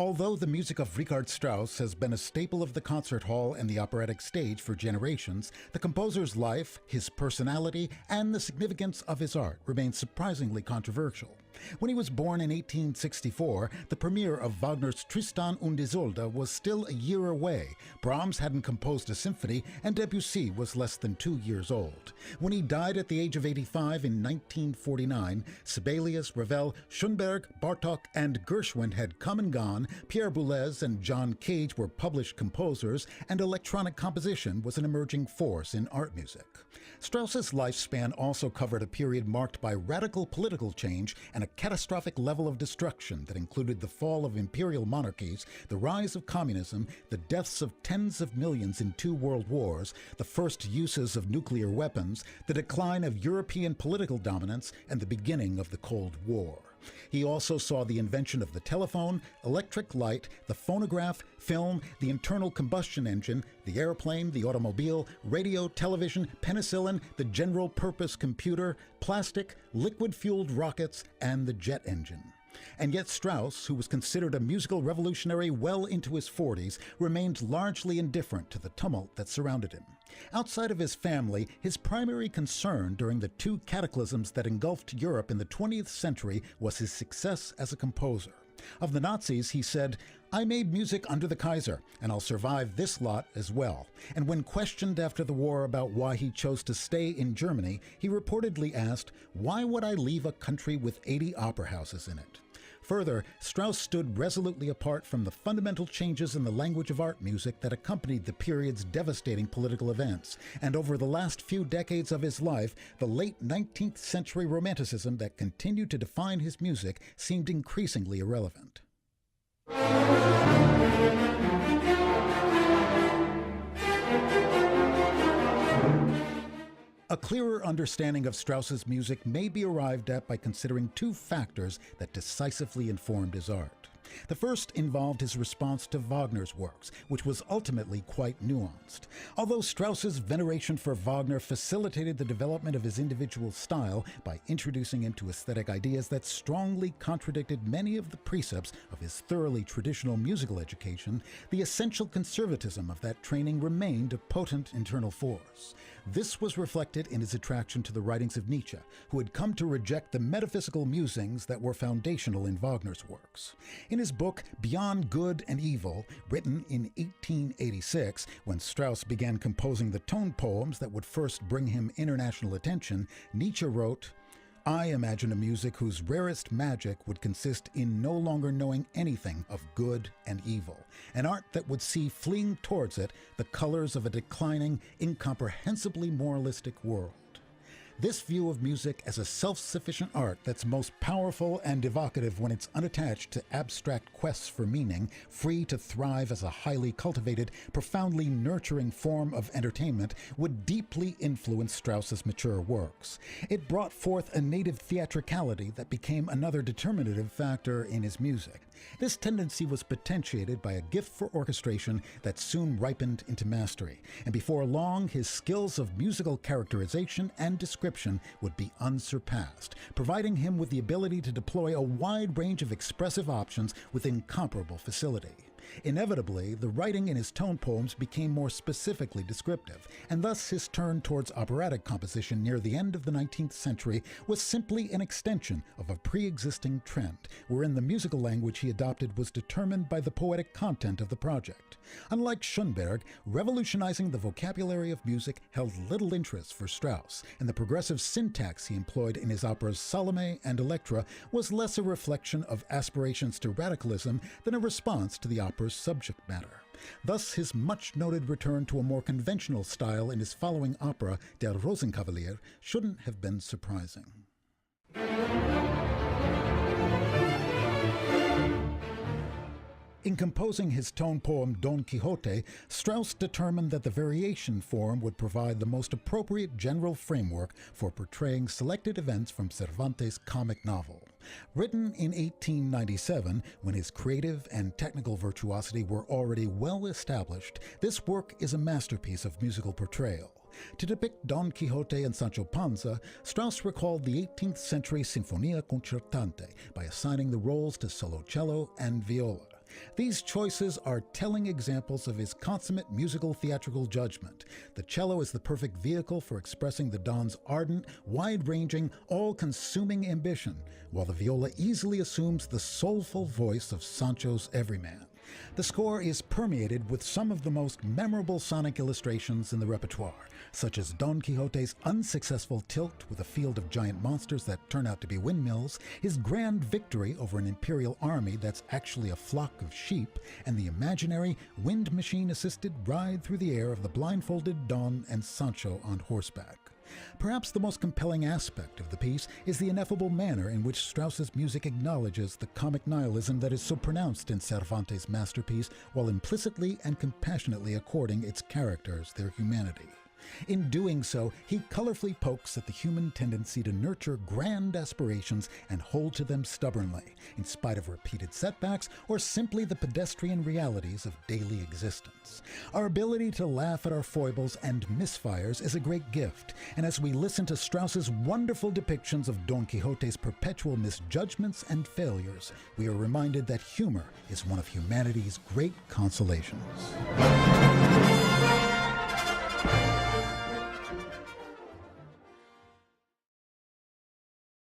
Although the music of Richard Strauss has been a staple of the concert hall and the operatic stage for generations, the composer's life, his personality, and the significance of his art remain surprisingly controversial. When he was born in 1864, the premiere of Wagner's Tristan und Isolde was still a year away. Brahms hadn't composed a symphony, and Debussy was less than 2 years old. When he died at the age of 85 in 1949, Sibelius, Ravel, Schoenberg, Bartók, and Gershwin had come and gone, Pierre Boulez and John Cage were published composers, and electronic composition was an emerging force in art music. Strauss's lifespan also covered a period marked by radical political change and a catastrophic level of destruction that included the fall of imperial monarchies, the rise of communism, the deaths of tens of millions in 2 world wars, the first uses of nuclear weapons, the decline of European political dominance, and the beginning of the Cold War. He also saw the invention of the telephone, electric light, the phonograph, film, the internal combustion engine, the airplane, the automobile, radio, television, penicillin, the general-purpose computer, plastic, liquid-fueled rockets, and the jet engine. And yet Strauss, who was considered a musical revolutionary well into his 40s, remained largely indifferent to the tumult that surrounded him. Outside of his family, his primary concern during the 2 cataclysms that engulfed Europe in the 20th century was his success as a composer. Of the Nazis, he said, "I made music under the Kaiser, and I'll survive this lot as well." And when questioned after the war about why he chose to stay in Germany, he reportedly asked, "Why would I leave a country with 80 opera houses in it?" Further, Strauss stood resolutely apart from the fundamental changes in the language of art music that accompanied the period's devastating political events, and over the last few decades of his life, the late 19th century romanticism that continued to define his music seemed increasingly irrelevant. A clearer understanding of Strauss's music may be arrived at by considering 2 factors that decisively informed his art. The first involved his response to Wagner's works, which was ultimately quite nuanced. Although Strauss's veneration for Wagner facilitated the development of his individual style by introducing him to aesthetic ideas that strongly contradicted many of the precepts of his thoroughly traditional musical education, the essential conservatism of that training remained a potent internal force. This was reflected in his attraction to the writings of Nietzsche, who had come to reject the metaphysical musings that were foundational in Wagner's works. In his book Beyond Good and Evil, written in 1886, when Strauss began composing the tone poems that would first bring him international attention, Nietzsche wrote, "I imagine a music whose rarest magic would consist in no longer knowing anything of good and evil, an art that would see fleeing towards it the colors of a declining, incomprehensibly moralistic world." This view of music as a self-sufficient art that's most powerful and evocative when it's unattached to abstract quests for meaning, free to thrive as a highly cultivated, profoundly nurturing form of entertainment, would deeply influence Strauss's mature works. It brought forth a native theatricality that became another determinative factor in his music. This tendency was potentiated by a gift for orchestration that soon ripened into mastery, and before long his skills of musical characterization and description would be unsurpassed, providing him with the ability to deploy a wide range of expressive options with incomparable facility. Inevitably, the writing in his tone poems became more specifically descriptive, and thus his turn towards operatic composition near the end of the 19th century was simply an extension of a pre-existing trend, wherein the musical language he adopted was determined by the poetic content of the project. Unlike Schoenberg, revolutionizing the vocabulary of music held little interest for Strauss, and the progressive syntax he employed in his operas Salome and Electra was less a reflection of aspirations to radicalism than a response to the opera's subject matter. Thus, his much-noted return to a more conventional style in his following opera, Der Rosenkavalier, shouldn't have been surprising. In composing his tone poem Don Quixote, Strauss determined that the variation form would provide the most appropriate general framework for portraying selected events from Cervantes' comic novel. Written in 1897, when his creative and technical virtuosity were already well established, this work is a masterpiece of musical portrayal. To depict Don Quixote and Sancho Panza, Strauss recalled the 18th century Sinfonia Concertante by assigning the roles to solo cello and viola. These choices are telling examples of his consummate musical theatrical judgment. The cello is the perfect vehicle for expressing the Don's ardent, wide-ranging, all-consuming ambition, while the viola easily assumes the soulful voice of Sancho's everyman. The score is permeated with some of the most memorable sonic illustrations in the repertoire, such as Don Quixote's unsuccessful tilt with a field of giant monsters that turn out to be windmills, his grand victory over an imperial army that's actually a flock of sheep, and the imaginary, wind machine-assisted ride through the air of the blindfolded Don and Sancho on horseback. Perhaps the most compelling aspect of the piece is the ineffable manner in which Strauss's music acknowledges the comic nihilism that is so pronounced in Cervantes' masterpiece, while implicitly and compassionately according its characters their humanity. In doing so, he colorfully pokes at the human tendency to nurture grand aspirations and hold to them stubbornly, in spite of repeated setbacks or simply the pedestrian realities of daily existence. Our ability to laugh at our foibles and misfires is a great gift, and as we listen to Strauss's wonderful depictions of Don Quixote's perpetual misjudgments and failures, we are reminded that humor is one of humanity's great consolations.